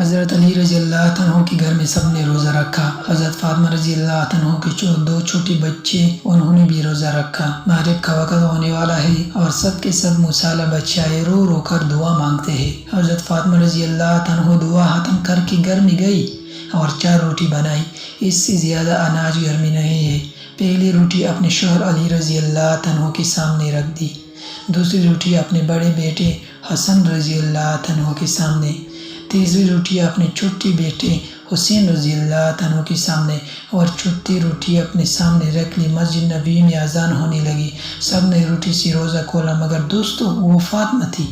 حضرت علی رضی اللہ عنہ کے گھر میں سب نے روزہ رکھا۔ حضرت فاطمہ رضی اللہ عنہ کے دو چھوٹے بچے، انہوں نے بھی روزہ رکھا۔ مغرب کا وقت ہونے والا ہے اور سب کے سب مصالحہ بچائے رو رو کر دعا مانگتے ہیں۔ حضرت فاطمہ رضی اللہ عنہ دعا ختم کر کے گھر میں گئی اور 4 روٹی بنائی۔ اس سے زیادہ اناج گھر میں نہیں ہے۔ پہلی روٹی اپنے شوہر علی رضی اللہ عنہ کے سامنے رکھ دی، دوسری روٹی اپنے بڑے بیٹے حسن رضی اللہ عنہ کے سامنے، تیسری روٹی اپنے چھوٹے بیٹے حسین رضی اللہ عنہ کے سامنے اور چوتھی روٹی اپنے سامنے رکھ لی۔ مسجد نبوی میں اذان ہونے لگی، سب نے روٹی سے روزہ کھولا، مگر دوستو وہ فاطمہ تھی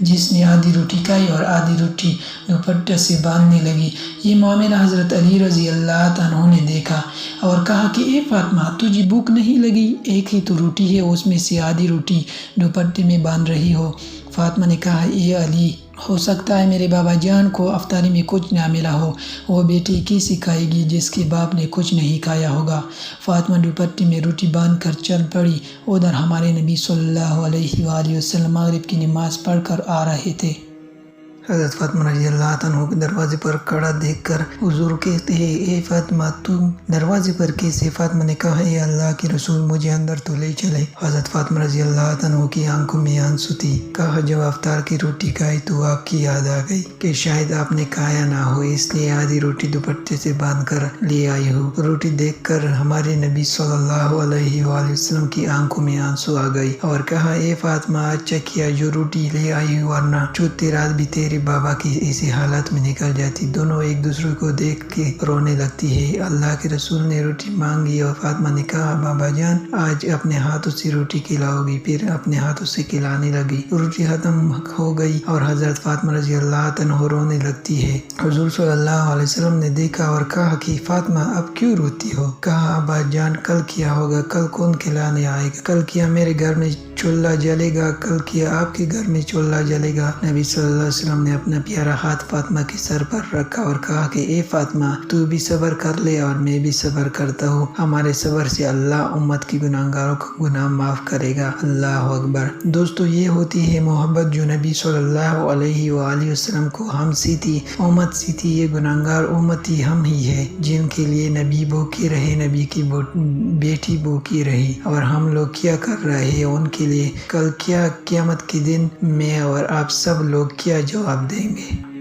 جس نے آدھی روٹی کھائی اور آدھی روٹی دوپٹے سے باندھنے لگی۔ یہ معاملہ حضرت علی رضی اللہ عنہ نے دیکھا اور کہا کہ اے فاطمہ، تجھے بھوک نہیں لگی؟ ایک ہی تو روٹی ہے، اس میں سے آدھی روٹی دوپٹے میں باندھ رہی ہو۔ فاطمہ نے کہا اے علی، ہو سکتا ہے میرے بابا جان کو افطاری میں کچھ نہ ملا ہو، وہ بیٹی کیسے کھائے گی جس کے باپ نے کچھ نہیں کھایا ہوگا؟ فاطمہ دوپٹے میں روٹی باندھ کر چل پڑی۔ ادھر ہمارے نبی صلی اللہ علیہ وآلہ وسلم مغرب کی نماز پڑھ کر آ رہے تھے۔ حضرت فاطمہ رضی اللہ عنہ کو دروازے پر کھڑا دیکھ کر حضور کہتے ہیں اے فاطمہ، تم دروازے پر کیسے؟ فاطمہ نے کہا اے اللہ کے رسول، مجھے اندر تو لے چلے۔ حضرت فاطمہ رضی اللہ عنہ کی آنکھوں میں آنسو تھی۔ کہا جب افطار کی روٹی کھائی تو آپ کی یاد آ گئی کہ شاید آپ نے کھایا نہ ہو، اس لیے آدھی روٹی دوپٹے سے باندھ کر لے آئی ہو۔ روٹی دیکھ کر ہمارے نبی صلی اللہ علیہ وآلہ وسلم کی آنکھوں میں آنسو آ گئی اور کہا اے فاطمہ، اچھا کیا جو روٹی لے آئی، ورنہ چوتھی رات بھی تیرے بابا کی اسی حالت میں نکل جاتی۔ دونوں ایک دوسرے کو دیکھ کے رونے لگتی ہے۔ اللہ کے رسول نے روٹی مانگی اور فاطمہ نے کہا بابا جان، آج اپنے ہاتھوں سے روٹی کھلاؤ گی؟ پھر اپنے ہاتھوں سے کھلانے لگی۔ روٹی ختم ہو گئی اور حضرت فاطمہ رضی اللہ عنہ رونے لگتی ہے۔ حضور صلی اللہ علیہ وسلم نے دیکھا اور کہا کہ فاطمہ اب کیوں روتی ہو؟ کہا ابا جان، کل کیا ہوگا؟ کل کون کھلانے آئے گا؟ کل کیا میرے گھر میں چولہا جلے گا؟ کل کیا آپ کے گھر میں چولہا جلے گا؟ نبی صلی اللہ علیہ وسلم نے اپنا پیارا ہاتھ فاطمہ کے سر پر رکھا اور کہا کہ اے فاطمہ، تو بھی صبر کر لے اور میں بھی صبر کرتا ہوں۔ ہمارے صبر سے اللہ امت کی گناہگاروں کا گناہ معاف کرے گا۔ اللہ اکبر۔ دوستو، یہ ہوتی ہے محبت جو نبی صلی اللہ علیہ وآلہ وسلم کو ہم سے تھی، امت سے تھی۔ یہ گناہگار امتی ہم ہی ہے جن کے لیے نبی بھوکے رہے، نبی کی بیٹی بھوکی رہی، اور ہم لوگ کیا کر رہے ہیں ان کے لیے؟ کل کیا قیامت کے دن میں اور آپ سب لوگ کیا جواب دیں گے؟